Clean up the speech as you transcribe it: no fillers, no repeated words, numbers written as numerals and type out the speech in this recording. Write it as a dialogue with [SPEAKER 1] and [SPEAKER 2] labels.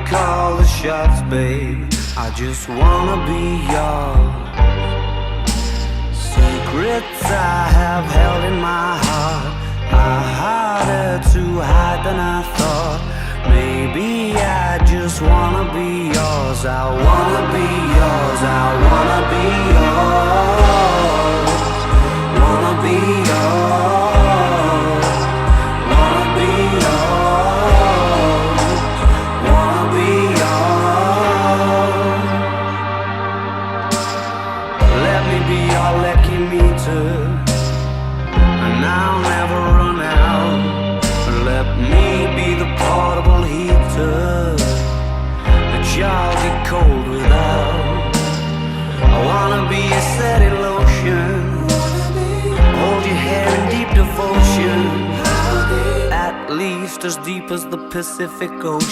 [SPEAKER 1] call the shots, babe. I just wanna be yours. Secrets I have held in my heart are harder to hide than I thought. Maybe I just wanna be yours. I wanna be yours. I wanna be yours. Wanna be yours. Wanna be yours. Wanna be yours. Let me be your lucky meter, and I'll never run out. Let me be the portable heater that y'all get cold without. I wanna be a steady lotion, hold your hair in deep devotion, at least as deep as the Pacific Ocean.